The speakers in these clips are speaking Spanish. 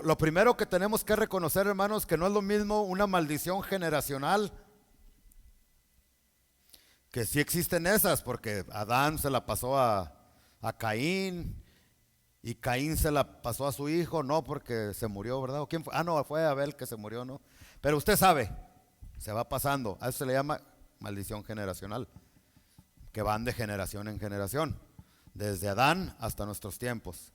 Lo primero que tenemos que reconocer, hermanos, que no es lo mismo una maldición generacional, que sí existen esas, porque Adán se la pasó a Caín y Caín se la pasó a su hijo, no porque se murió, ¿verdad? ¿O quién fue? Ah, no, fue Abel que se murió, ¿no? Pero usted sabe, se va pasando, a eso se le llama maldición generacional, que van de generación en generación, desde Adán hasta nuestros tiempos.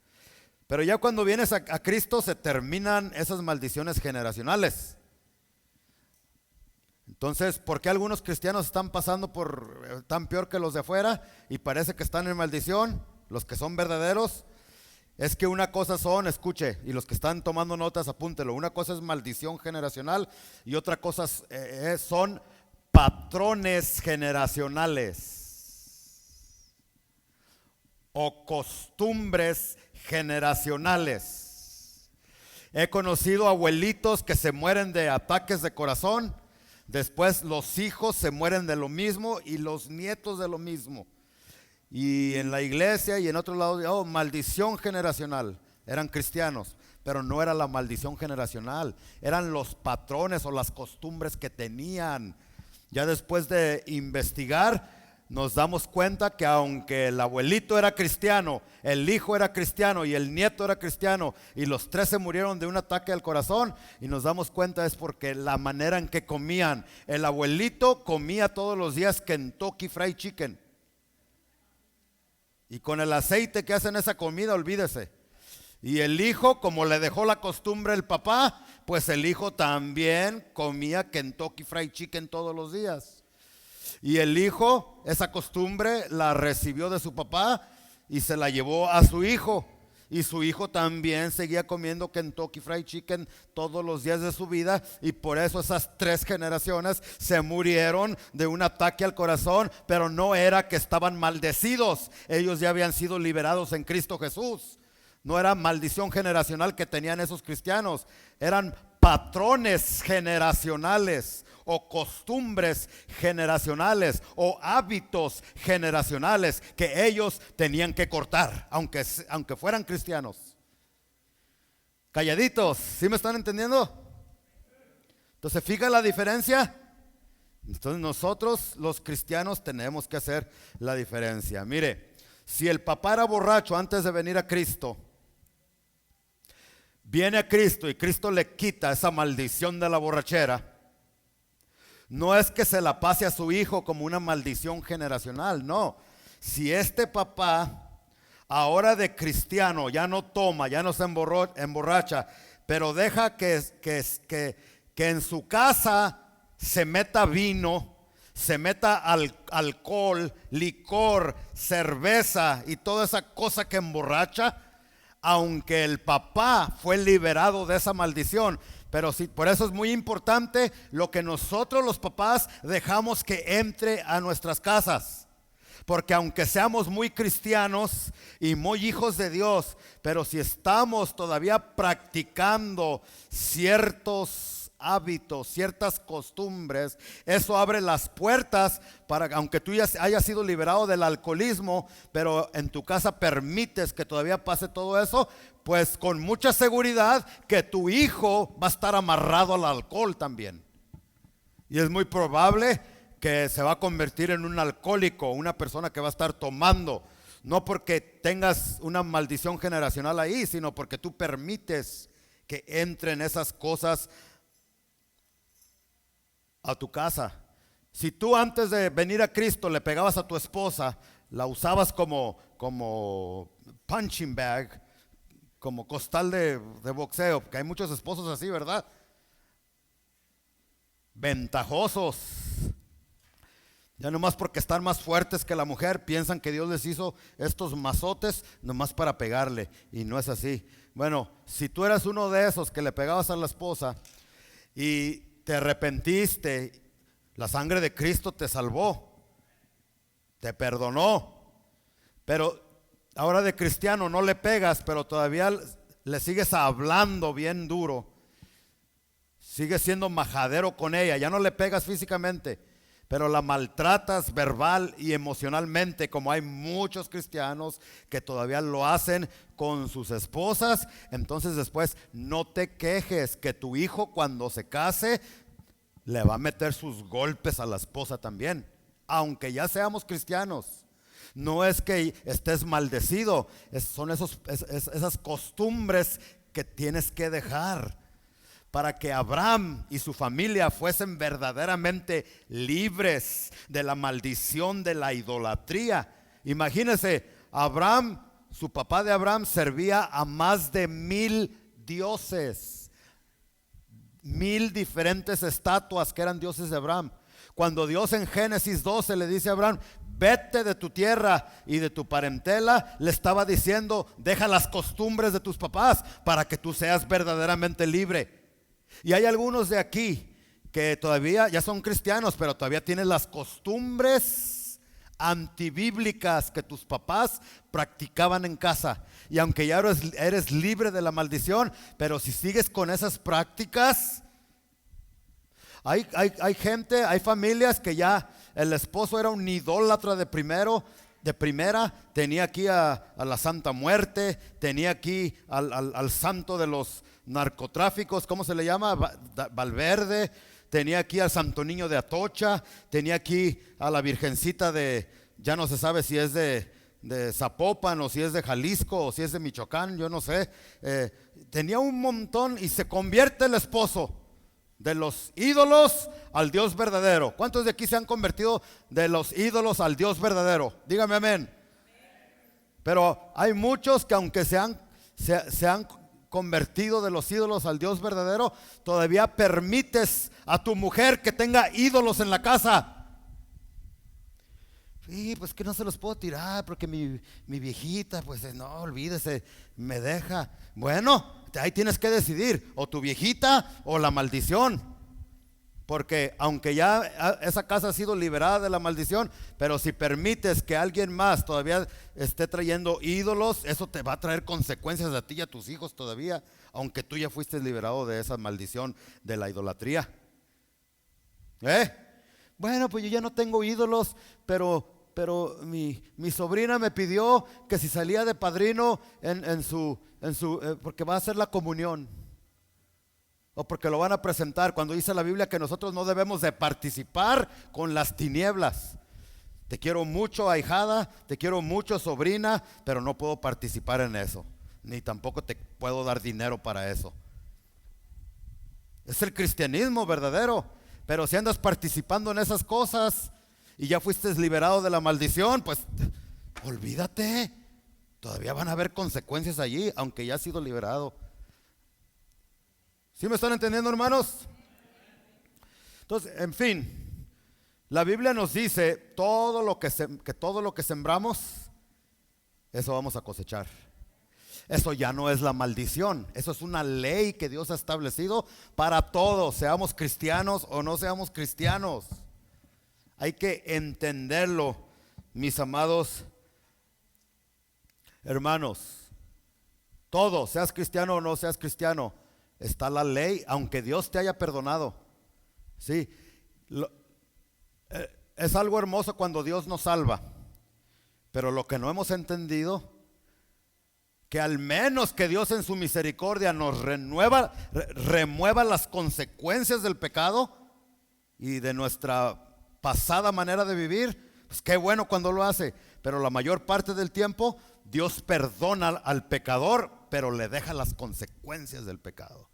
Pero ya cuando vienes a Cristo se terminan esas maldiciones generacionales. Entonces, ¿por qué algunos cristianos están pasando por tan peor que los de afuera y parece que están en maldición? Los que son verdaderos, es que una cosa son, escuche, y los que están tomando notas, apúntelo, una cosa es maldición generacional y otra cosa son patrones generacionales o costumbres generacionales. He conocido abuelitos que se mueren de ataques de corazón, después los hijos se mueren de lo mismo y los nietos de lo mismo. Y en la iglesia y en otros lados, oh, maldición generacional. Eran cristianos, pero no era la maldición generacional, eran los patrones o las costumbres que tenían. Ya después de investigar, nos damos cuenta que aunque el abuelito era cristiano, el hijo era cristiano y el nieto era cristiano y los tres se murieron de un ataque al corazón, y nos damos cuenta es porque la manera en que comían. El abuelito comía todos los días Kentucky Fried Chicken, y con el aceite que hacen esa comida, olvídese. Y el hijo, como le dejó la costumbre el papá, pues el hijo también comía Kentucky Fried Chicken todos los días. Y el hijo, esa costumbre la recibió de su papá y se la llevó a su hijo. Y su hijo también seguía comiendo Kentucky Fried Chicken todos los días de su vida. Y por eso esas tres generaciones se murieron de un ataque al corazón. Pero no era que estaban maldecidos, ellos ya habían sido liberados en Cristo Jesús. No era maldición generacional que tenían esos cristianos, eran patrones generacionales o costumbres generacionales o hábitos generacionales que ellos tenían que cortar, aunque fueran cristianos. Calladitos, ¿sí me están entendiendo? Entonces, fija la diferencia. Entonces nosotros los cristianos tenemos que hacer la diferencia. Mire, si el papá era borracho antes de venir a Cristo, viene a Cristo y Cristo le quita esa maldición de la borrachera, no es que se la pase a su hijo como una maldición generacional, no. Si este papá ahora de cristiano ya no toma, ya no se emborracha, pero deja que en su casa se meta vino, se meta alcohol, licor, cerveza y toda esa cosa que emborracha, aunque el papá fue liberado de esa maldición, pero sí, por eso es muy importante lo que nosotros los papás dejamos que entre a nuestras casas. Porque aunque seamos muy cristianos y muy hijos de Dios, pero si estamos todavía practicando ciertos hábitos, ciertas costumbres, eso abre las puertas para, aunque tú ya hayas sido liberado del alcoholismo, pero en tu casa permites que todavía pase todo eso, pues con mucha seguridad que tu hijo va a estar amarrado al alcohol también. Y es muy probable que se va a convertir en un alcohólico, una persona que va a estar tomando, no porque tengas una maldición generacional ahí, sino porque tú permites que entren esas cosas a tu casa. Si tú antes de venir a Cristo le pegabas a tu esposa, la usabas como punching bag, como costal de boxeo, porque hay muchos esposos así, ¿verdad? Ventajosos. Ya nomás porque están más fuertes que la mujer, piensan que Dios les hizo estos mazotes nomás para pegarle, y no es así. Bueno, si tú eras uno de esos que le pegabas a la esposa y te arrepentiste, la sangre de Cristo te salvó, te perdonó. Pero ahora de cristiano no le pegas, pero todavía le sigues hablando bien duro, sigues siendo majadero con ella, ya no le pegas físicamente, pero la maltratas verbal y emocionalmente, como hay muchos cristianos que todavía lo hacen con sus esposas, entonces después no te quejes que tu hijo cuando se case le va a meter sus golpes a la esposa también, aunque ya seamos cristianos. No es que estés maldecido, son esas costumbres que tienes que dejar para que Abraham y su familia fuesen verdaderamente libres de la maldición de la idolatría. Imagínense, Abraham, su papá de Abraham, servía a más de 1000 dioses, 1000 diferentes estatuas que eran dioses de Abraham. Cuando Dios en Génesis 12 le dice a Abraham: vete de tu tierra y de tu parentela, le estaba diciendo: deja las costumbres de tus papás para que tú seas verdaderamente libre. Y hay algunos de aquí que todavía ya son cristianos, pero todavía tienen las costumbres antibíblicas que tus papás practicaban en casa. Y aunque ya eres libre de la maldición, pero si sigues con esas prácticas, hay gente, hay familias que ya el esposo era un idólatra de primera, tenía aquí a la Santa Muerte, tenía aquí al santo de los narcotráficos, ¿cómo se le llama? Valverde, tenía aquí al Santo Niño de Atocha, tenía aquí a la Virgencita de, ya no se sabe si es de Zapopan o si es de Jalisco o si es de Michoacán, yo no sé. Tenía un montón y se convierte el esposo de los ídolos al Dios verdadero. ¿Cuántos de aquí se han convertido de los ídolos al Dios verdadero? Dígame amén. Pero hay muchos que aunque se han convertido de los ídolos al Dios verdadero, todavía permites a tu mujer que tenga ídolos en la casa. Sí, pues que no se los puedo tirar porque mi viejita, pues no, olvídese, me deja. Bueno, ahí tienes que decidir, o tu viejita o la maldición. Porque aunque ya esa casa ha sido liberada de la maldición, pero si permites que alguien más todavía esté trayendo ídolos, eso te va a traer consecuencias a ti y a tus hijos todavía, aunque tú ya fuiste liberado de esa maldición de la idolatría. Bueno, pues yo ya no tengo ídolos, pero mi sobrina me pidió que si salía de padrino porque va a hacer la comunión, o porque lo van a presentar, cuando dice la Biblia que nosotros no debemos de participar con las tinieblas. Te quiero mucho, ahijada, te quiero mucho, sobrina, pero no puedo participar en eso, ni tampoco te puedo dar dinero para eso. Es el cristianismo verdadero. Pero si andas participando en esas cosas y ya fuiste liberado de la maldición, pues olvídate, todavía van a haber consecuencias allí, aunque ya has sido liberado. ¿Sí me están entendiendo, hermanos? Entonces, en fin, la Biblia nos dice que todo lo que sembramos, eso vamos a cosechar. Eso ya no es la maldición, eso es una ley que Dios ha establecido para todos, seamos cristianos o no seamos cristianos. Hay que entenderlo, mis amados hermanos. Todo, seas cristiano o no seas cristiano, está la ley, aunque Dios te haya perdonado. Sí, es algo hermoso cuando Dios nos salva, pero lo que no hemos entendido, que al menos que Dios en su misericordia nos remueva las consecuencias del pecado y de nuestra pasada manera de vivir, pues qué bueno cuando lo hace. Pero la mayor parte del tiempo Dios perdona al pecador, pero le deja las consecuencias del pecado.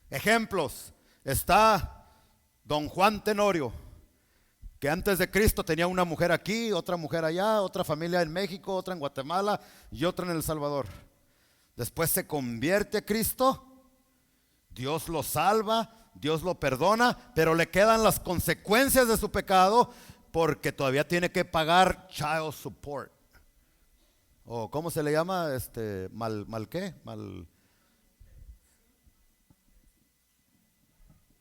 Ejemplos: está don Juan Tenorio, que antes de Cristo tenía una mujer aquí, otra mujer allá, otra familia en México, otra en Guatemala y otra en El Salvador. Después se convierte a Cristo, Dios lo salva, Dios lo perdona, pero le quedan las consecuencias de su pecado porque todavía tiene que pagar child support. O ¿cómo se le llama? ¿Mal qué?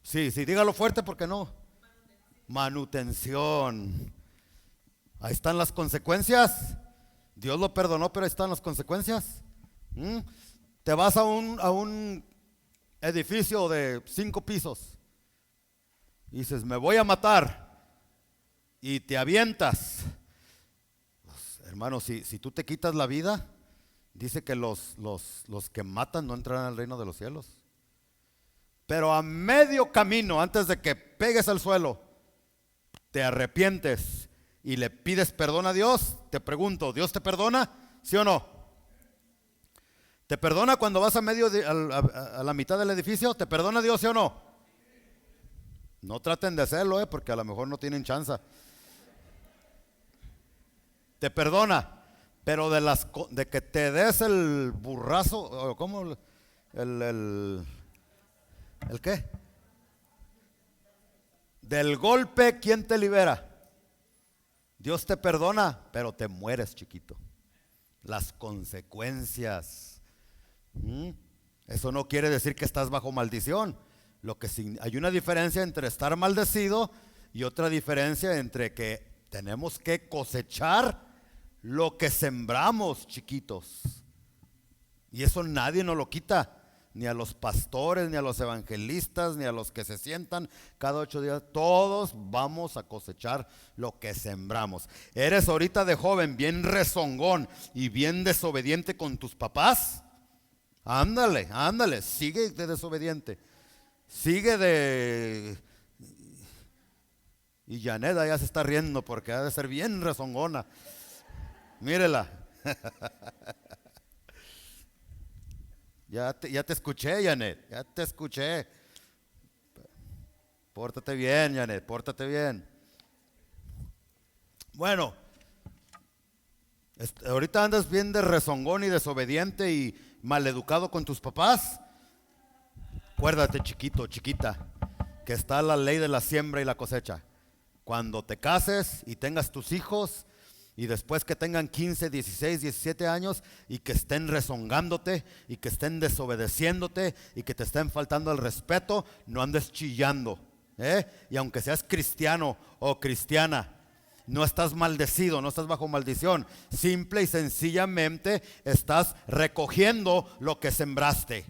Sí, dígalo fuerte porque no. Manutención. Ahí están las consecuencias. Dios lo perdonó, pero ahí están las consecuencias. Te vas a un edificio de 5 pisos y dices: me voy a matar. y te avientas. Pues, hermano, si tú te quitas la vida, dice que los que matan no entrarán al reino de los cielos. Pero a medio camino, antes de que pegues al suelo, te arrepientes y le pides perdón a Dios. Te pregunto, ¿Dios te perdona? ¿Sí o no? ¿Te perdona cuando vas a la mitad del edificio? ¿Te perdona Dios, sí o no? No traten de hacerlo, porque a lo mejor no tienen chance. Te perdona, pero de que te des el burrazo, o ¿cómo? ¿El qué? Del golpe, ¿quién te libera? Dios te perdona, pero te mueres, chiquito. Las consecuencias. Eso no quiere decir que estás bajo maldición. Hay una diferencia entre estar maldecido y otra diferencia entre que tenemos que cosechar lo que sembramos, chiquitos. Y eso nadie nos lo quita. Ni a los pastores, ni a los evangelistas, ni a los que se sientan cada 8 días. Todos vamos a cosechar lo que sembramos. ¿Eres ahorita de joven bien rezongón y bien desobediente con tus papás? Ándale, sigue de desobediente. Sigue de... Y Yaneda ya se está riendo porque ha de ser bien rezongona. Mírela. Ya te escuché, Janet, ya te escuché. Pórtate bien, Janet, pórtate bien. Bueno, ahorita andas bien de rezongón y desobediente y maleducado con tus papás. Acuérdate, chiquito, chiquita, que está la ley de la siembra y la cosecha. Cuando te cases y tengas tus hijos, y después que tengan 15, 16, 17 años y que estén rezongándote y que estén desobedeciéndote y que te estén faltando el respeto, no andes chillando, Y aunque seas cristiano o cristiana, no estás maldecido, no estás bajo maldición. Simple y sencillamente estás recogiendo lo que sembraste.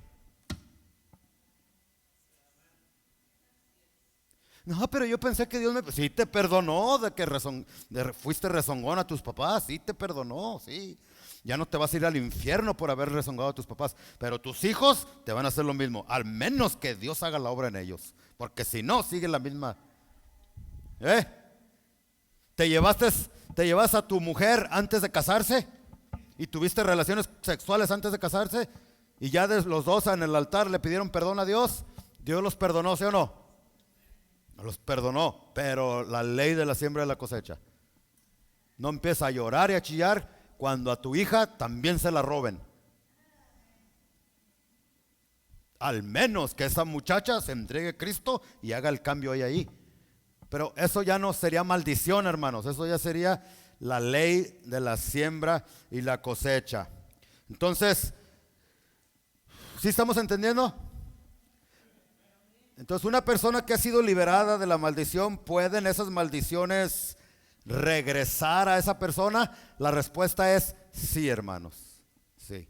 No, pero yo pensé que Dios sí te perdonó de que fuiste rezongón a tus papás, sí te perdonó, sí. Ya no te vas a ir al infierno por haber rezongado a tus papás, pero tus hijos te van a hacer lo mismo, al menos que Dios haga la obra en ellos, porque si no, sigue la misma. ¿Te llevas a tu mujer antes de casarse y tuviste relaciones sexuales antes de casarse y ya los dos en el altar le pidieron perdón a Dios? ¿Dios los perdonó, sí o no? Los perdonó, pero la ley de la siembra y la cosecha. No empieza a llorar y a chillar cuando a tu hija también se la roben. Al menos que esa muchacha se entregue a Cristo y haga el cambio ahí. Pero eso ya no sería maldición, hermanos. Eso ya sería la ley de la siembra y la cosecha. Entonces, ¿sí estamos entendiendo? Entonces, una persona que ha sido liberada de la maldición, ¿pueden esas maldiciones regresar a esa persona? La respuesta es sí, hermanos, sí.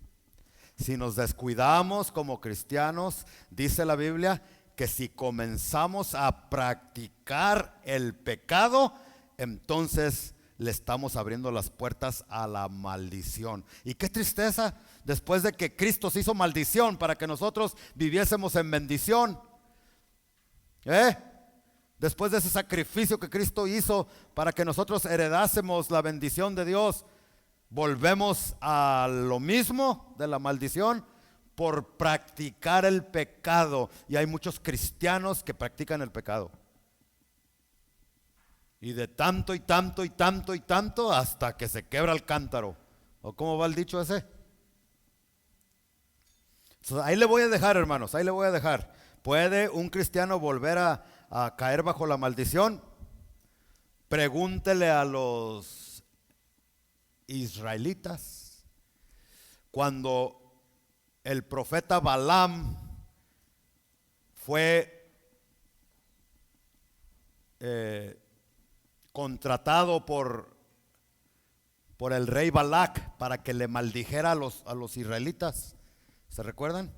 Si nos descuidamos como cristianos, dice la Biblia que si comenzamos a practicar el pecado, entonces le estamos abriendo las puertas a la maldición. Y qué tristeza, después de que Cristo se hizo maldición para que nosotros viviésemos en bendición. Después de ese sacrificio que Cristo hizo para que nosotros heredásemos la bendición de Dios, volvemos a lo mismo de la maldición por practicar el pecado. Y hay muchos cristianos que practican el pecado. Y de tanto y tanto y tanto y tanto hasta que se quebra el cántaro. ¿O cómo va el dicho ese? Entonces, ahí le voy a dejar, hermanos, ahí le voy a dejar. ¿Puede un cristiano volver a caer bajo la maldición? Pregúntele a los israelitas. Cuando el profeta Balaam fue contratado por el rey Balac para que le maldijera a los israelitas, ¿se recuerdan?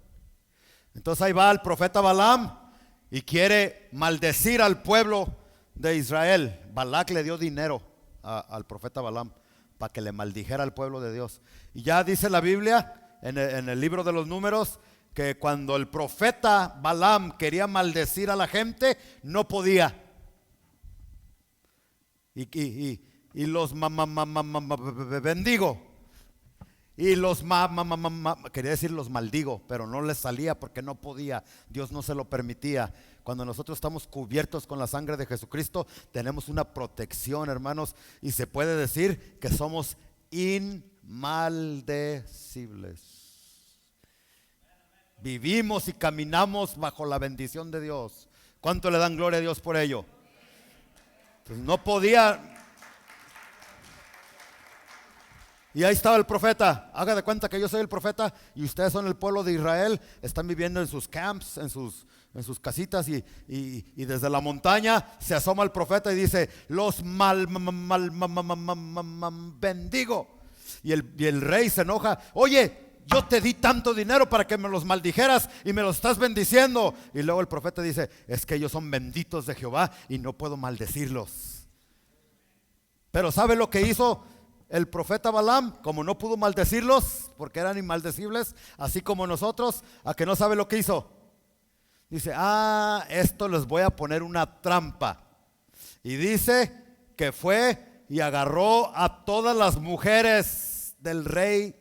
Entonces ahí va el profeta Balaam y quiere maldecir al pueblo de Israel, Balac le dio dinero al profeta Balaam para que le maldijera al pueblo de Dios. Y ya dice la Biblia en el libro de los Números que cuando el profeta Balaam quería maldecir a la gente, no podía. Y los bendigo. Y los quería decir los maldigo, pero no les salía porque no podía. Dios no se lo permitía. Cuando nosotros estamos cubiertos con la sangre de Jesucristo, tenemos una protección, hermanos, y se puede decir que somos inmaldecibles. Vivimos y caminamos bajo la bendición de Dios. ¿Cuánto le dan gloria a Dios por ello? Pues no podía. Y ahí estaba el profeta. Haga de cuenta que yo soy el profeta y ustedes son el pueblo de Israel. Están viviendo en sus camps, en sus casitas, y desde la montaña se asoma el profeta y dice: los bendigo. Y el rey se enoja: oye, yo te di tanto dinero para que me los maldijeras y me los estás bendiciendo. Y luego el profeta dice: es que ellos son benditos de Jehová y no puedo maldecirlos. Pero ¿sabe lo que hizo el profeta Balaam? Como no pudo maldecirlos porque eran inmaldecibles, así como nosotros, ¿a que no sabe lo que hizo? Dice: esto les voy a poner una trampa. Y dice que fue y agarró a todas las mujeres del rey,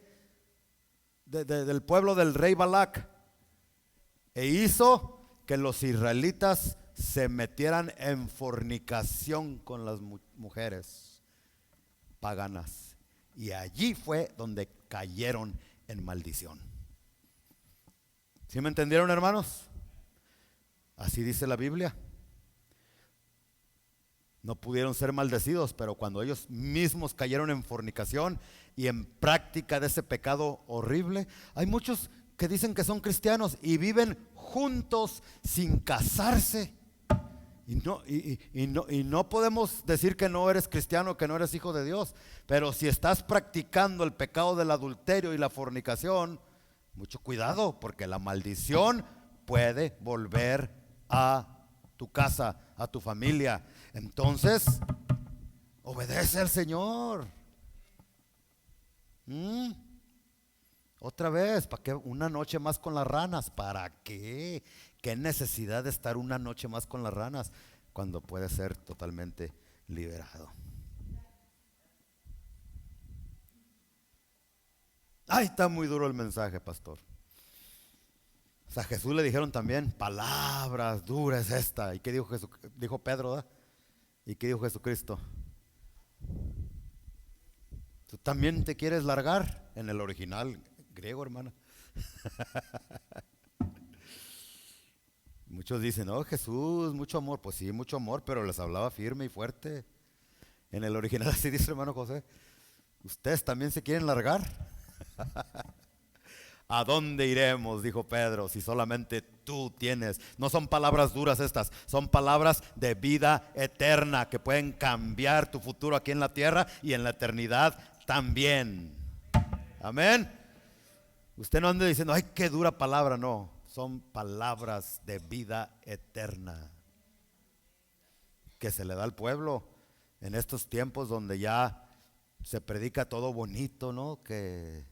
del pueblo del rey Balac, e hizo que los israelitas se metieran en fornicación con las mujeres paganas. Y allí fue donde cayeron en maldición. ¿Sí me entendieron, hermanos? Así dice la Biblia. No pudieron ser maldecidos, pero cuando ellos mismos cayeron en fornicación y en práctica de ese pecado horrible, hay muchos que dicen que son cristianos y viven juntos sin casarse. Y no podemos decir que no eres cristiano, que no eres hijo de Dios. Pero si estás practicando el pecado del adulterio y la fornicación, mucho cuidado, porque la maldición puede volver a tu casa, a tu familia. Entonces, obedece al Señor. Otra vez, ¿para qué una noche más con las ranas? ¿Para qué? ¿Qué necesidad de estar una noche más con las ranas cuando puede ser totalmente liberado? Ay, está muy duro el mensaje, pastor. O sea, a Jesús le dijeron también palabras duras esta. ¿Y qué dijo dijo Pedro, ¿verdad? ¿Y qué dijo Jesucristo? ¿Tú también te quieres largar? En el original griego, hermano. Muchos dicen: oh, Jesús, mucho amor. Pues sí, mucho amor, pero les hablaba firme y fuerte. En el original así dice, hermano José: ¿ustedes también se quieren largar? ¿A dónde iremos?, dijo Pedro, si solamente tú tienes. No son palabras duras estas, son palabras de vida eterna que pueden cambiar tu futuro aquí en la tierra y en la eternidad también. Amén. Usted no ande diciendo: ay, qué dura palabra. No, son palabras de vida eterna que se le da al pueblo en estos tiempos donde ya se predica todo bonito, ¿no? Que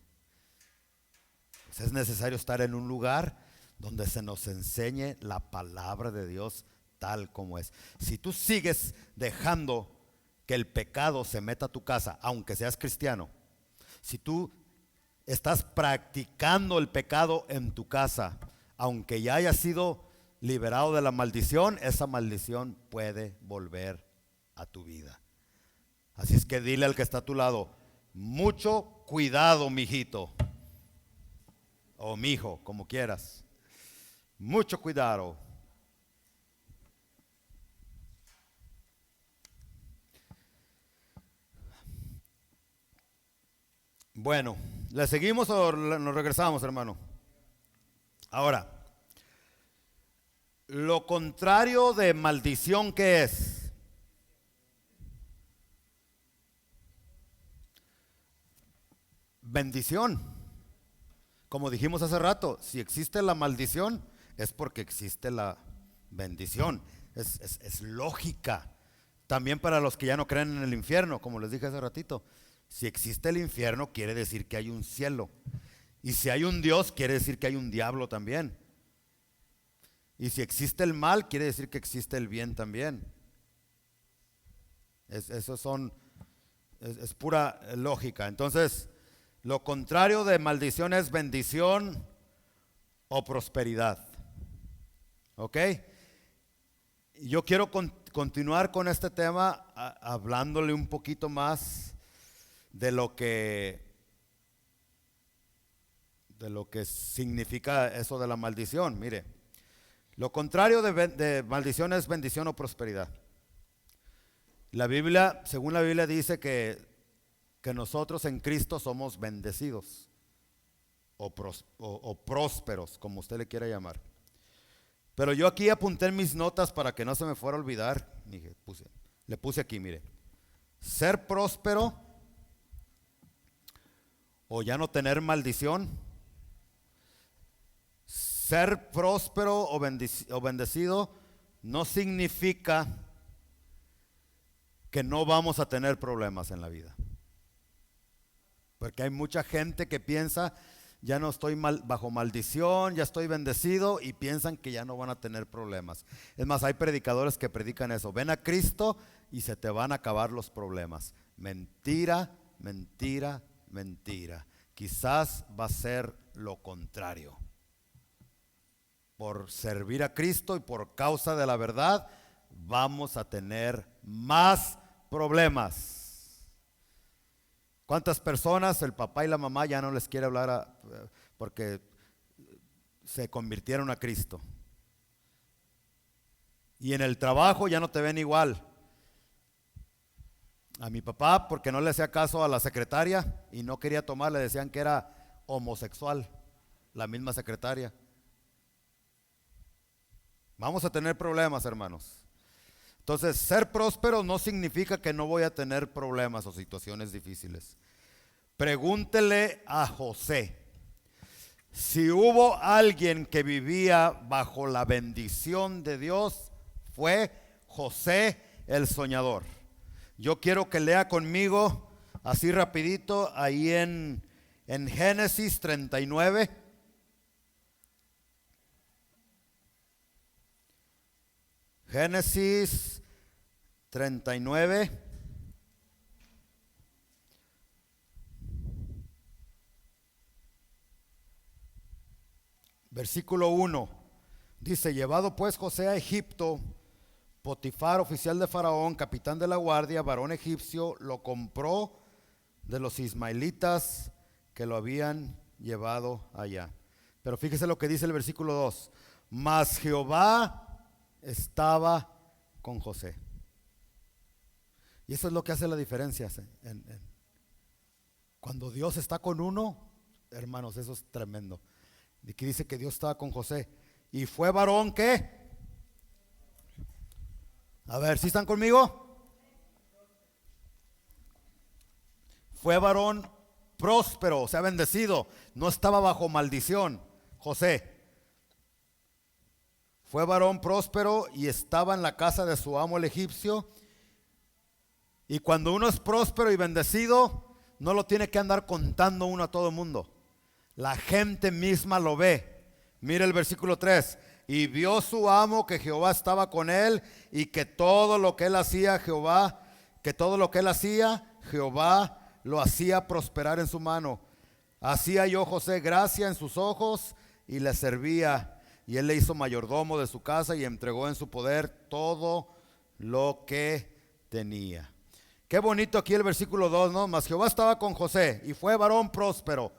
pues es necesario estar en un lugar donde se nos enseñe la palabra de Dios tal como es. Si tú sigues dejando que el pecado se meta a tu casa, aunque seas cristiano, si tú estás practicando el pecado en tu casa, aunque ya hayas sido liberado de la maldición, esa maldición puede volver a tu vida. Así es que dile al que está a tu lado: mucho cuidado, mijito, o mijo, como quieras. Mucho cuidado. Bueno, ¿le seguimos o nos regresamos, hermano? Ahora, lo contrario de maldición, ¿qué es? Bendición. Como dijimos hace rato, si existe la maldición, es porque existe la bendición. Es lógica. También para los que ya no creen en el infierno, como les dije hace ratito. Si existe el infierno, quiere decir que hay un cielo. Y si hay un Dios, quiere decir que hay un diablo también. Y si existe el mal, quiere decir que existe el bien también. Es pura lógica. Entonces, lo contrario de maldición es bendición o prosperidad. ¿Ok? Yo quiero continuar con este tema hablándole un poquito más de lo que significa eso de la maldición. Mire, lo contrario de maldición es bendición o prosperidad. La Biblia, según la Biblia, dice que nosotros en Cristo somos bendecidos o prósperos, como usted le quiera llamar. Pero yo aquí apunté en mis notas para que no se me fuera a olvidar. Le puse aquí, mire, ser próspero o ya no tener maldición. Ser próspero o bendecido no significa que no vamos a tener problemas en la vida. Porque hay mucha gente que piensa, ya no estoy bajo maldición, ya estoy bendecido, y piensan que ya no van a tener problemas. Es más, hay predicadores que predican eso. Ven a Cristo y se te van a acabar los problemas. Mentira, mentira, mentira. Quizás va a ser lo contrario. Por servir a Cristo y por causa de la verdad, vamos a tener más problemas. ¿Cuántas personas el papá y la mamá ya no les quiere hablar porque se convirtieron a Cristo? Y en el trabajo ya no te ven igual. A mi papá, porque no le hacía caso a la secretaria y no quería tomar, le decían que era homosexual, la misma secretaria. Vamos a tener problemas, hermanos. Entonces, ser próspero no significa que no voy a tener problemas o situaciones difíciles. Pregúntele a José si hubo alguien que vivía bajo la bendición de Dios. Fue José el soñador. Yo quiero que lea conmigo así rapidito ahí en Génesis 39. Génesis 39. Versículo 1. Dice: llevado pues José a Egipto, Potifar, oficial de Faraón, capitán de la guardia, varón egipcio, lo compró de los ismaelitas que lo habían llevado allá. Pero fíjese lo que dice el versículo 2. Mas Jehová estaba con José. Y eso es lo que hace la diferencia. Cuando Dios está con uno, hermanos, eso es tremendo. Y aquí dice que Dios estaba con José. Y fue varón, ¿qué? A ver, ¿sí están conmigo? Fue varón próspero, o sea, bendecido. No estaba bajo maldición, José. Fue varón próspero y estaba en la casa de su amo el egipcio. Y cuando uno es próspero y bendecido, no lo tiene que andar contando uno a todo el mundo. La gente misma lo ve. Mire el versículo 3. Y vio su amo que Jehová estaba con él y que todo lo que él hacía, Jehová lo hacía prosperar en su mano. Hacía yo José gracia en sus ojos y le servía. Y él le hizo mayordomo de su casa y entregó en su poder todo lo que tenía. Qué bonito aquí el versículo 2, ¿no? Mas Jehová estaba con José y fue varón próspero.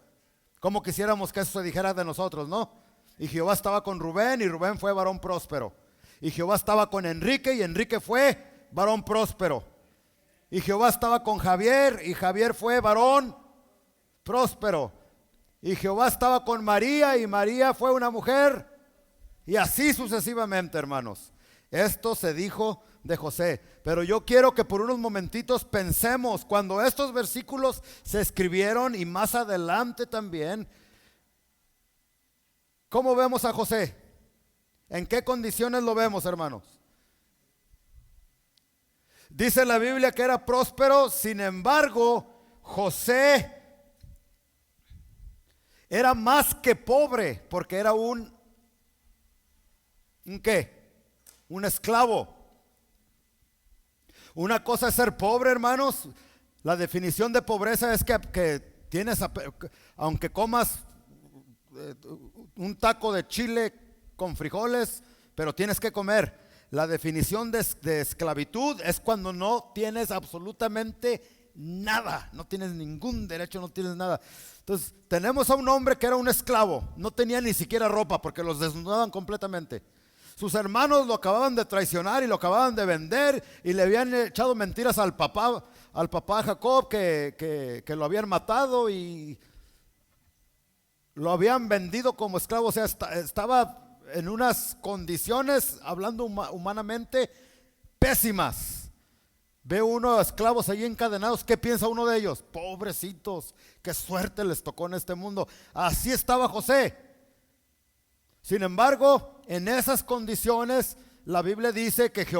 Como quisiéramos que eso se dijera de nosotros, ¿no? Y Jehová estaba con Rubén y Rubén fue varón próspero. Y Jehová estaba con Enrique y Enrique fue varón próspero. Y Jehová estaba con Javier y Javier fue varón próspero. Y Jehová estaba con María y María fue una mujer. Y así sucesivamente, hermanos. Esto se dijo de José. Pero yo quiero que por unos momentitos pensemos, cuando estos versículos se escribieron y más adelante también, ¿cómo vemos a José? ¿En qué condiciones lo vemos, hermanos? Dice la Biblia que era próspero, sin embargo, José era más que pobre, porque era ¿un qué? Un esclavo. Una cosa es ser pobre, hermanos. La definición de pobreza es que tienes, aunque comas un taco de chile con frijoles, pero tienes que comer. La definición de esclavitud es cuando no tienes absolutamente nada, no tienes ningún derecho, no tienes nada. Entonces, tenemos a un hombre que era un esclavo, no tenía ni siquiera ropa porque los desnudaban completamente. Sus hermanos lo acababan de traicionar y lo acababan de vender y le habían echado mentiras al papá Jacob que lo habían matado y lo habían vendido como esclavo. O sea, estaba en unas condiciones, hablando humanamente, pésimas. Ve uno a esclavos allí encadenados, ¿qué piensa uno de ellos? Pobrecitos, qué suerte les tocó en este mundo. Así estaba José. Sin embargo, en esas condiciones, la Biblia dice que que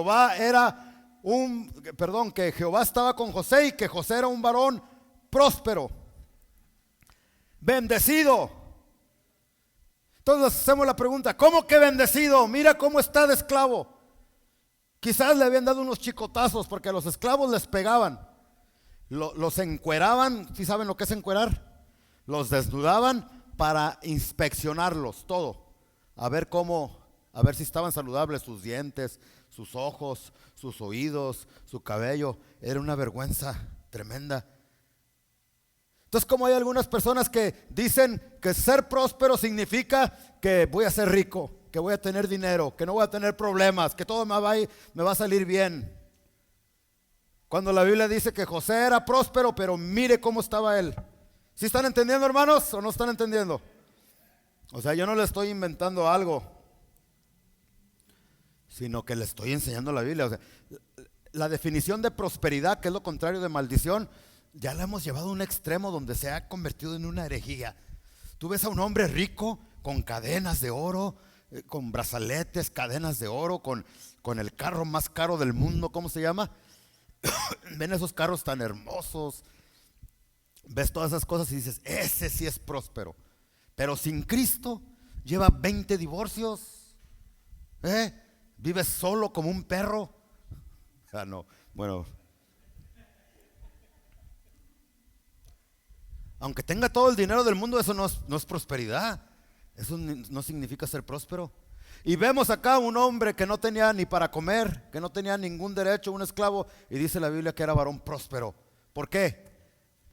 Jehová estaba con José y que José era un varón próspero, bendecido. Entonces hacemos la pregunta, ¿cómo que bendecido? Mira cómo está de esclavo. Quizás le habían dado unos chicotazos porque a los esclavos les pegaban. Los encueraban, ¿sí saben lo que es encuerar? Los desnudaban para inspeccionarlos todo. A ver si estaban saludables sus dientes, sus ojos, sus oídos, su cabello. Era una vergüenza tremenda. Entonces, como hay algunas personas que dicen que ser próspero significa que voy a ser rico, que voy a tener dinero, que no voy a tener problemas, que todo me va a salir bien. Cuando la Biblia dice que José era próspero, pero mire cómo estaba él. ¿Sí están entendiendo, hermanos, o no están entendiendo? O sea, yo no le estoy inventando algo, sino que le estoy enseñando la Biblia. O sea, la definición de prosperidad, que es lo contrario de maldición, ya la hemos llevado a un extremo donde se ha convertido en una herejía. Tú ves a un hombre rico con cadenas de oro, con brazaletes, cadenas de oro, con el carro más caro del mundo, ¿cómo se llama? Ven esos carros tan hermosos, ves todas esas cosas y dices, ese sí es próspero. Pero sin Cristo lleva 20 divorcios, vive solo como un perro. No, bueno, aunque tenga todo el dinero del mundo, eso no es prosperidad. Eso no significa ser próspero. Y vemos acá un hombre que no tenía ni para comer, que no tenía ningún derecho, un esclavo, y dice la Biblia que era varón próspero. ¿Por qué?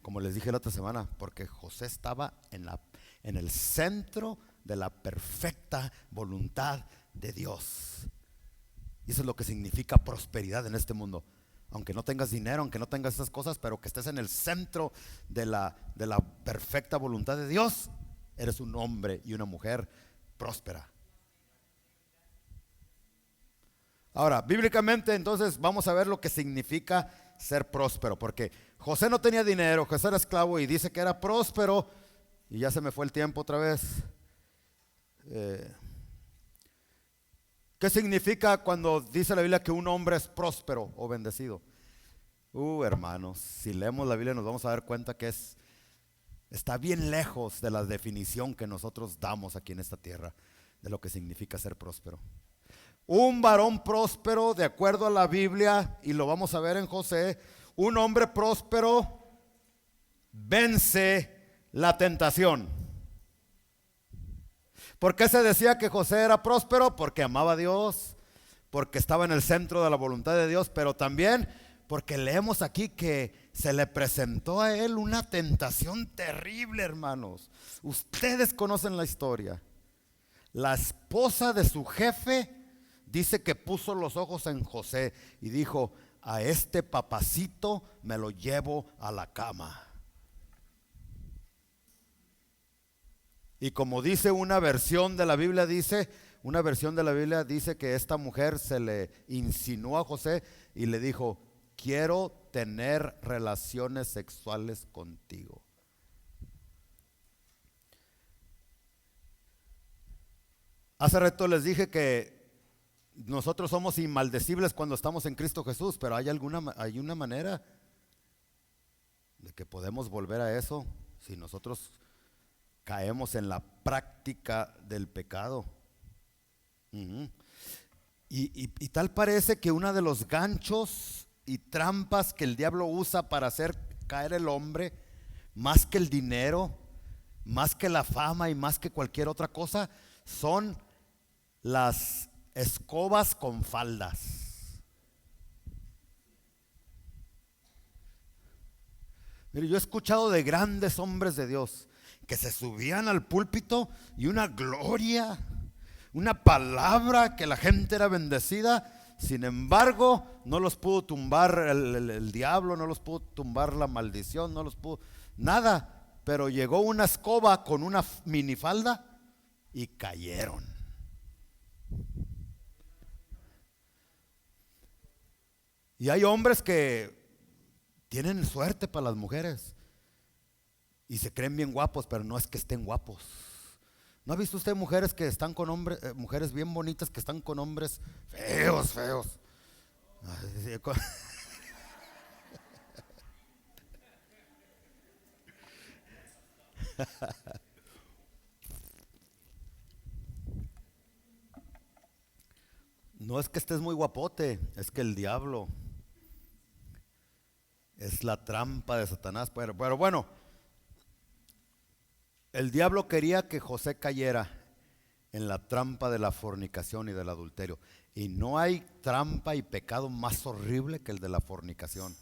Como les dije la otra semana, porque José estaba en el centro de la perfecta voluntad de Dios. Y eso es lo que significa prosperidad en este mundo. Aunque no tengas dinero, aunque no tengas esas cosas, pero que estés en el centro de la perfecta voluntad de Dios, eres un hombre y una mujer próspera. Ahora, bíblicamente, entonces vamos a ver lo que significa ser próspero, porque José no tenía dinero, José era esclavo y dice que era próspero, y ya se me fue el tiempo otra vez. ¿Qué significa cuando dice la Biblia que un hombre es próspero o bendecido? Hermanos, si leemos la Biblia nos vamos a dar cuenta que está bien lejos de la definición que nosotros damos aquí en esta tierra de lo que significa ser próspero. Un varón próspero, de acuerdo a la Biblia, y lo vamos a ver en José, un hombre próspero vence la tentación. ¿Por qué se decía que José era próspero? Porque amaba a Dios, porque estaba en el centro de la voluntad de Dios, pero también porque leemos aquí que se le presentó a él una tentación terrible, hermanos. Ustedes conocen la historia. La esposa de su jefe dice que puso los ojos en José y dijo, a este papacito me lo llevo a la cama. Y como dice una versión de la Biblia, dice que esta mujer se le insinuó a José y le dijo, quiero tener relaciones sexuales contigo. Hace rato les dije que nosotros somos inmaldecibles cuando estamos en Cristo Jesús, pero hay una manera de que podemos volver a eso si nosotros caemos en la práctica del pecado. Ujú. Y tal parece que uno de los ganchos y trampas que el diablo usa para hacer caer el hombre, más que el dinero, más que la fama y más que cualquier otra cosa, son las escobas con faldas. Mire, yo he escuchado de grandes hombres de Dios que se subían al púlpito y una gloria, una palabra, que la gente era bendecida. Sin embargo, no los pudo tumbar el diablo, no los pudo tumbar la maldición, no los pudo nada. Pero llegó una escoba con una minifalda y cayeron. Y hay hombres que tienen suerte para las mujeres y se creen bien guapos, pero no es que estén guapos. ¿No ha visto usted mujeres que están con hombres, mujeres bien bonitas que están con hombres feos, feos? Ay, sí, no es que estés muy guapote, es que el diablo es la trampa de Satanás. Pero bueno, el diablo quería que José cayera en la trampa de la fornicación y del adulterio. Y no hay trampa y pecado más horrible que el de la fornicación.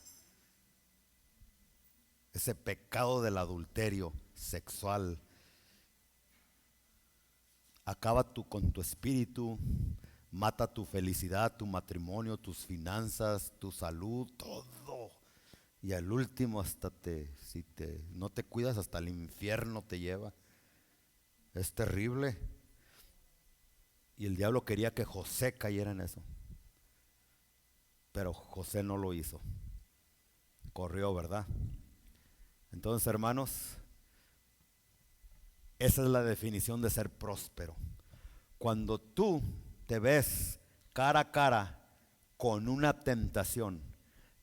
Ese pecado del adulterio sexual acaba con tu espíritu, mata tu felicidad, tu matrimonio, tus finanzas, tu salud, todo. Y al último hasta si no te cuidas, hasta el infierno te lleva. Es terrible. Y el diablo quería que José cayera en eso. Pero José no lo hizo. Corrió, ¿verdad? Entonces, hermanos, esa es la definición de ser próspero. Cuando tú te ves cara a cara con una tentación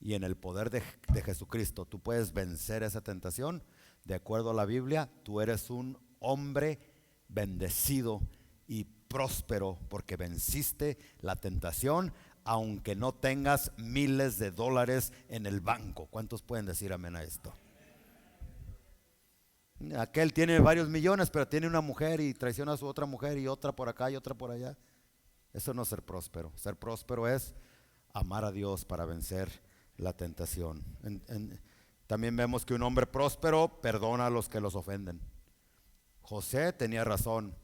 y en el poder de Jesucristo tú puedes vencer esa tentación, de acuerdo a la Biblia, tú eres un hombre bendecido y próspero porque venciste la tentación, aunque no tengas miles de dólares en el banco. ¿Cuántos pueden decir amén a esto? Aquel tiene varios millones, pero tiene una mujer y traiciona a su otra mujer y otra por acá y otra por allá. Eso no es ser próspero. Ser próspero es amar a Dios para vencer la tentación. También vemos que un hombre próspero perdona a los que los ofenden. José tenía razón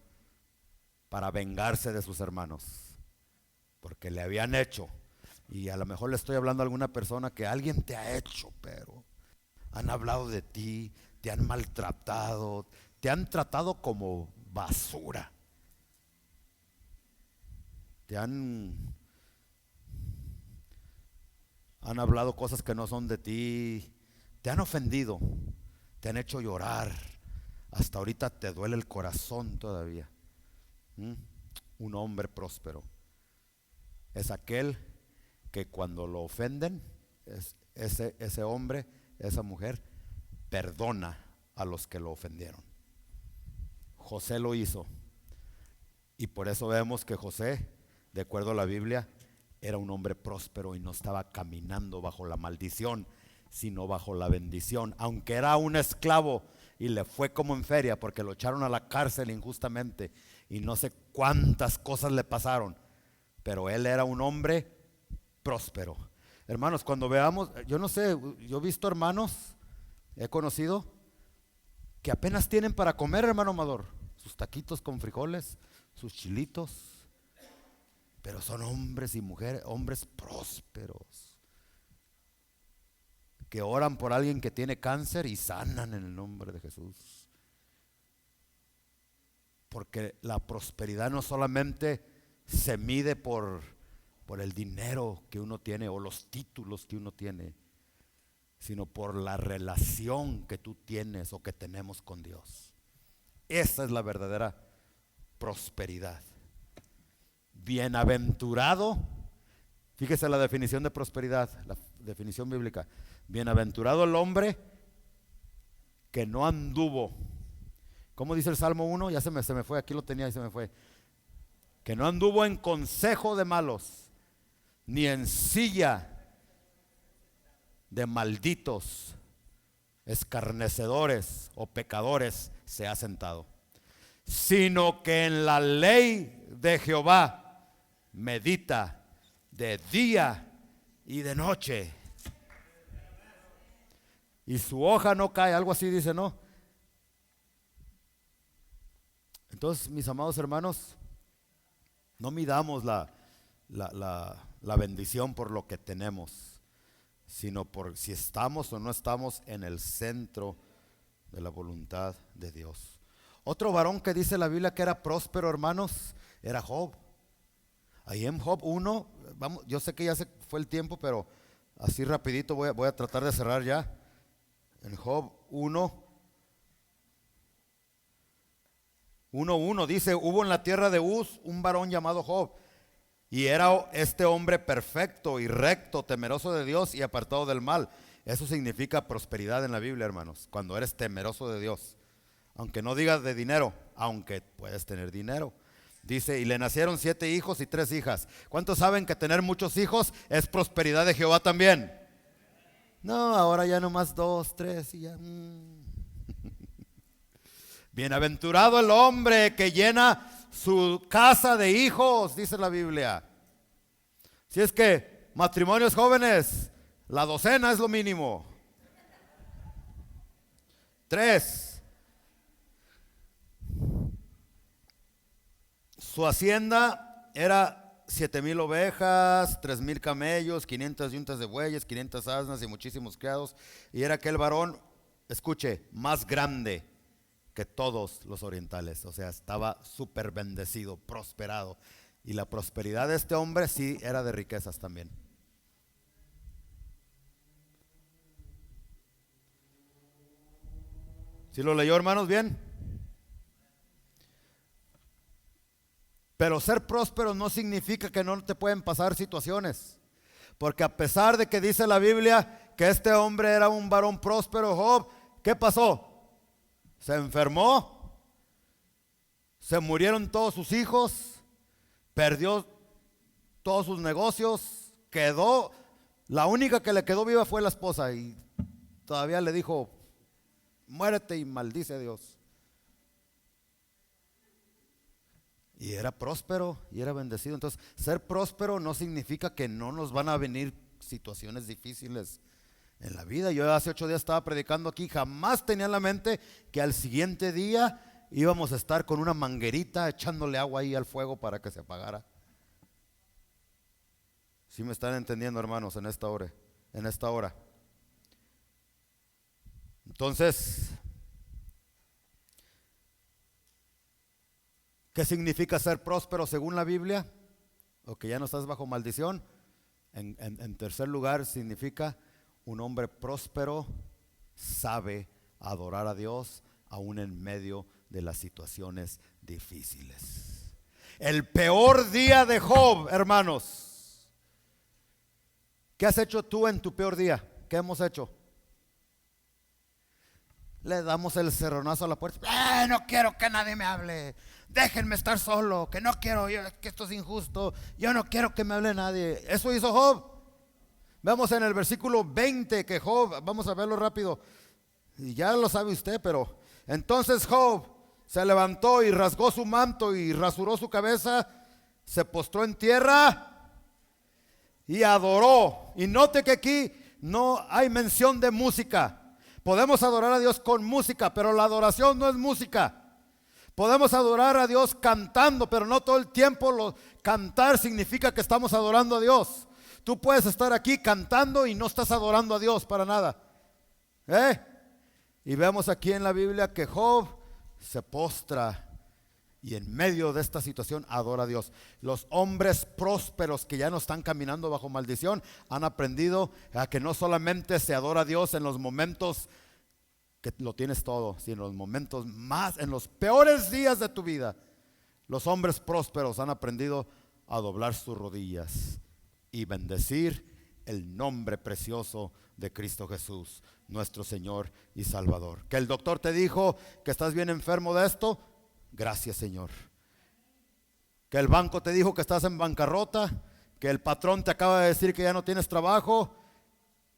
para vengarse de sus hermanos, porque le habían hecho. Y a lo mejor le estoy hablando a alguna persona que alguien te ha hecho, pero han hablado de ti, te han maltratado, te han tratado como basura, han hablado cosas que no son de ti, te han ofendido, te han hecho llorar, hasta ahorita te duele el corazón todavía. Un hombre próspero es aquel que cuando lo ofenden, ese hombre, esa mujer, perdona a los que lo ofendieron. José lo hizo. Y por eso vemos que José, de acuerdo a la Biblia, era un hombre próspero y no estaba caminando bajo la maldición, sino bajo la bendición. Aunque era un esclavo y le fue como en feria porque lo echaron a la cárcel injustamente y no sé cuántas cosas le pasaron, pero él era un hombre próspero. Hermanos, cuando veamos, yo no sé, yo he visto hermanos, he conocido, que apenas tienen para comer, hermano Amador, sus taquitos con frijoles, sus chilitos, pero son hombres y mujeres, hombres prósperos, que oran por alguien que tiene cáncer y sanan en el nombre de Jesús. Porque la prosperidad no solamente se mide por el dinero que uno tiene o los títulos que uno tiene, sino por la relación que tú tienes o que tenemos con Dios. Esa es la verdadera prosperidad. Bienaventurado, fíjese la definición de prosperidad, la definición bíblica. Bienaventurado el hombre que no anduvo. ¿Cómo dice el Salmo 1? Ya se me fue, aquí lo tenía y se me fue. Que no anduvo en consejo de malos, ni en silla de malditos, escarnecedores o pecadores se ha sentado, sino que en la ley de Jehová medita de día y de noche, y su hoja no cae, algo así dice, ¿no? Entonces, mis amados hermanos, no midamos la bendición por lo que tenemos, sino por si estamos o no estamos en el centro de la voluntad de Dios. Otro varón que dice la Biblia que era próspero, hermanos, era Job. Ahí en Job 1, vamos, yo sé que ya se fue el tiempo, pero así rapidito voy a tratar de cerrar ya. En Job 1:1 dice: hubo en la tierra de Uz un varón llamado Job, y era este hombre perfecto y recto, temeroso de Dios y apartado del mal. Eso significa prosperidad en la Biblia, hermanos, cuando eres temeroso de Dios. Aunque no digas de dinero, aunque puedes tener dinero. Dice, y le nacieron 7 hijos y 3 hijas. ¿Cuántos saben que tener muchos hijos es prosperidad de Jehová también? No, ahora ya nomás 2, 3 y ya. Bienaventurado el hombre que llena su casa de hijos, dice la Biblia. Si es que matrimonios jóvenes, la docena es lo mínimo. 3. Su hacienda era 7,000 ovejas, 3,000 camellos, 500 yuntas de bueyes, 500 asnas y muchísimos criados. Y era aquel varón, escuche, más grande que todos los orientales. O sea, estaba súper bendecido, prosperado. Y la prosperidad de este hombre sí era de riquezas también. ¿Sí lo leyó, hermanos? Bien. Pero ser próspero no significa que no te pueden pasar situaciones. Porque a pesar de que dice la Biblia que este hombre era un varón próspero, Job, ¿qué pasó? Se enfermó, se murieron todos sus hijos, perdió todos sus negocios, la única que le quedó viva fue la esposa, y todavía le dijo: muérete y maldice a Dios. Y era próspero y era bendecido. Entonces, ser próspero no significa que no nos van a venir situaciones difíciles en la vida. Yo hace 8 días estaba predicando aquí, jamás tenía en la mente que al siguiente día íbamos a estar con una manguerita echándole agua ahí al fuego para que se apagara. ¿Sí me están entendiendo, hermanos, en esta hora? Entonces, ¿qué significa ser próspero según la Biblia? O que ya no estás bajo maldición. En tercer lugar, significa un hombre próspero sabe adorar a Dios aún en medio de las situaciones difíciles. El peor día de Job, hermanos. ¿Qué has hecho tú en tu peor día? ¿Qué hemos hecho? Le damos el cerronazo a la puerta. No quiero que nadie me hable. Déjenme estar solo, que no quiero, que esto es injusto. Yo no quiero que me hable nadie. Eso hizo Job. Vemos en el versículo 20 que Job, vamos a verlo rápido, y ya lo sabe usted, pero entonces Job se levantó y rasgó su manto y rasuró su cabeza, se postró en tierra y adoró. Y note que aquí no hay mención de música. Podemos adorar a Dios con música, pero la adoración no es música. Podemos adorar a Dios cantando, pero no todo el tiempo. Cantar significa que estamos adorando a Dios. Tú puedes estar aquí cantando y no estás adorando a Dios para nada. Y vemos aquí en la Biblia que Job se postra y en medio de esta situación adora a Dios. Los hombres prósperos que ya no están caminando bajo maldición han aprendido a que no solamente se adora a Dios en los momentos que lo tienes todo, sino en los momentos más, en los peores días de tu vida. Los hombres prósperos han aprendido a doblar sus rodillas y bendecir el nombre precioso de Cristo Jesús, nuestro Señor y Salvador. Que el doctor te dijo que estás bien enfermo de esto, gracias, Señor. Que el banco te dijo que estás en bancarrota, que el patrón te acaba de decir que ya no tienes trabajo,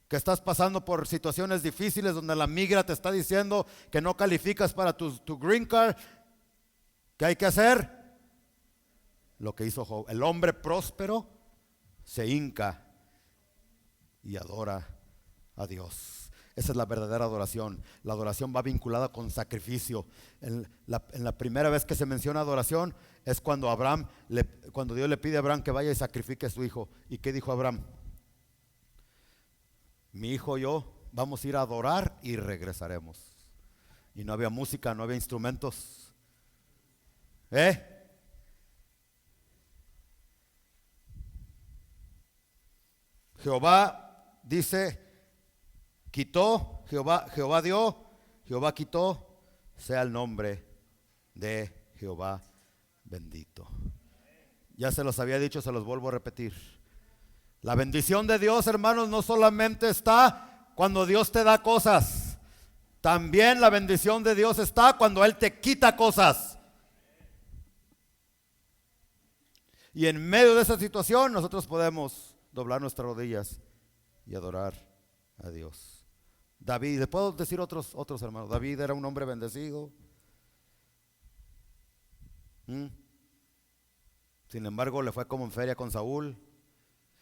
que estás pasando por situaciones difíciles donde la migra te está diciendo que no calificas para tu green card. ¿Qué hay que hacer? Lo que hizo Job. El hombre próspero se hinca y adora a Dios. Esa es la verdadera adoración. La adoración va vinculada con sacrificio. En la primera vez que se menciona adoración es cuando cuando Dios le pide a Abraham que vaya y sacrifique a su hijo. ¿Y qué dijo Abraham? Mi hijo y yo vamos a ir a adorar y regresaremos. Y no había música, no había instrumentos. Jehová dice, quitó, Jehová dio, Jehová quitó, sea el nombre de Jehová bendito. Ya se los había dicho, se los vuelvo a repetir. La bendición de Dios, hermanos, no solamente está cuando Dios te da cosas. También la bendición de Dios está cuando Él te quita cosas. Y en medio de esa situación nosotros podemos doblar nuestras rodillas y adorar a Dios. David, ¿le puedo decir otros hermanos? David era un hombre bendecido. Sin embargo, le fue como en feria con Saúl.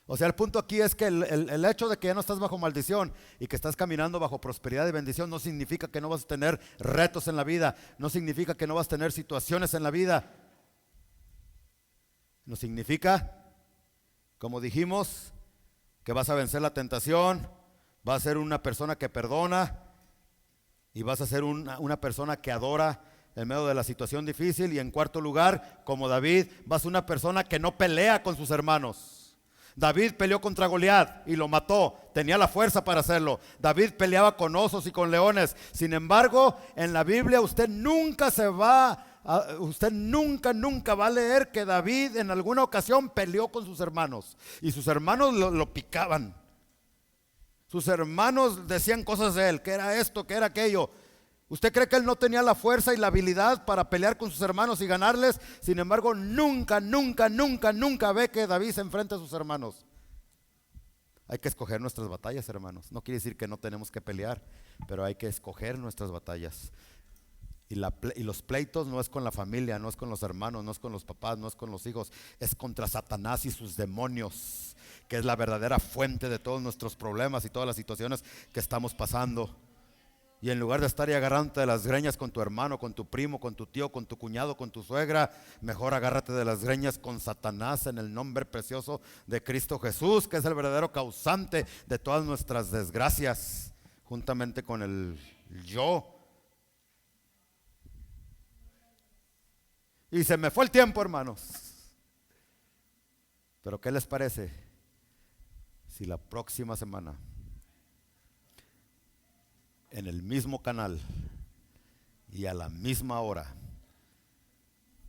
O sea, el punto aquí es que el hecho de que ya no estás bajo maldición y que estás caminando bajo prosperidad y bendición no significa que no vas a tener retos en la vida, no significa que no vas a tener situaciones en la vida. No significa, como dijimos, que vas a vencer la tentación, vas a ser una persona que perdona y vas a ser una persona que adora en medio de la situación difícil. Y en cuarto lugar, como David, vas a ser una persona que no pelea con sus hermanos. David peleó contra Goliat y lo mató, tenía la fuerza para hacerlo. David peleaba con osos y con leones. Sin embargo, en la Biblia usted nunca va a leer que David en alguna ocasión peleó con sus hermanos y sus hermanos lo picaban. Sus hermanos decían cosas de él, que era esto, que era aquello. ¿Usted cree que él no tenía la fuerza y la habilidad para pelear con sus hermanos y ganarles? Sin embargo, nunca ve que David se enfrenta a sus hermanos. Hay que escoger nuestras batallas, hermanos. No quiere decir que no tenemos que pelear, pero hay que escoger nuestras batallas. Y los pleitos no es con la familia, no es con los hermanos, no es con los papás, no es con los hijos, es contra Satanás y sus demonios, que es la verdadera fuente de todos nuestros problemas y todas las situaciones que estamos pasando. Y en lugar de estar y agarrándote de las greñas con tu hermano, con tu primo, con tu tío, con tu cuñado, con tu suegra, mejor agárrate de las greñas con Satanás en el nombre precioso de Cristo Jesús, que es el verdadero causante de todas nuestras desgracias, juntamente con el yo. Y se me fue el tiempo, hermanos. Pero ¿qué les parece si la próxima semana, en el mismo canal y a la misma hora,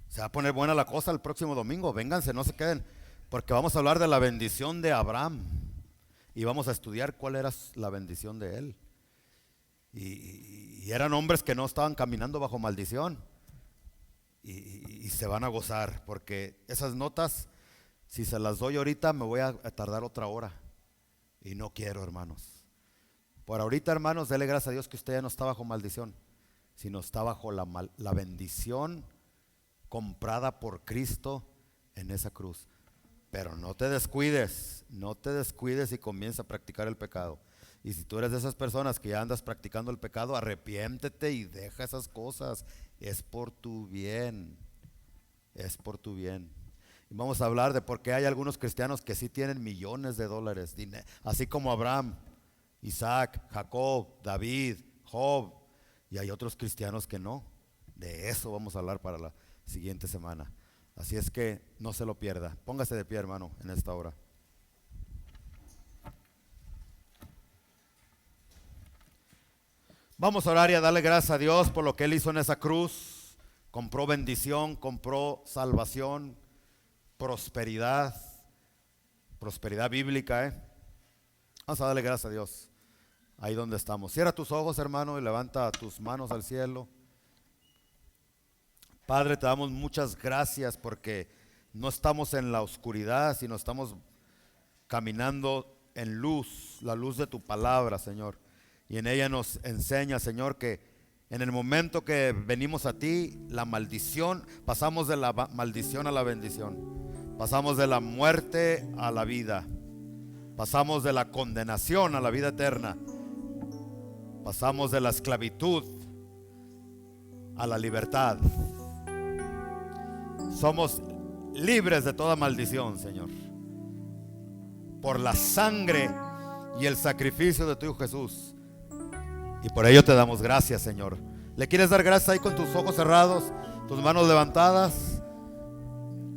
se va a poner buena la cosa el próximo domingo? Vénganse, no se queden, porque vamos a hablar de la bendición de Abraham y vamos a estudiar cuál era la bendición de él. Y eran hombres que no estaban caminando bajo maldición y se van a gozar, porque esas notas, si se las doy ahorita, me voy a tardar otra hora y no quiero, hermanos. Por ahorita, hermanos, dele gracias a Dios que usted ya no está bajo maldición, sino está bajo la bendición comprada por Cristo en esa cruz. Pero no te descuides y comienza a practicar el pecado. Y si tú eres de esas personas que ya andas practicando el pecado, arrepiéntete y deja esas cosas. Es por tu bien, es por tu bien. Y vamos a hablar de por qué hay algunos cristianos que sí tienen millones de dólares, así como Abraham, Isaac, Jacob, David, Job, y hay otros cristianos que no. De eso vamos a hablar para la siguiente semana. Así es que no se lo pierda. Póngase de pie, hermano, en esta hora. Vamos a orar y a darle gracias a Dios por lo que Él hizo en esa cruz. Compró bendición, compró salvación, prosperidad, prosperidad bíblica, Vamos a darle gracias a Dios ahí donde estamos. Cierra tus ojos, hermano, y levanta tus manos al cielo. Padre, te damos muchas gracias porque no estamos en la oscuridad, sino estamos caminando en luz, la luz de tu palabra, Señor. Y en ella nos enseña, Señor, que en el momento que venimos a ti, la maldición, pasamos de la maldición a la bendición. Pasamos de la muerte a la vida. Pasamos de la condenación a la vida eterna. Pasamos de la esclavitud a la libertad. Somos libres de toda maldición, Señor, por la sangre y el sacrificio de tu Hijo Jesús. Y por ello te damos gracias, Señor. ¿Le quieres dar gracias ahí con tus ojos cerrados, tus manos levantadas?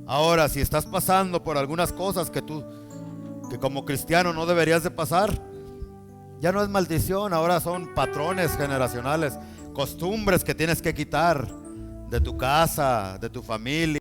Ahora, si estás pasando por algunas cosas que como cristiano no deberías de pasar, ya no es maldición, ahora son patrones generacionales, costumbres que tienes que quitar de tu casa, de tu familia.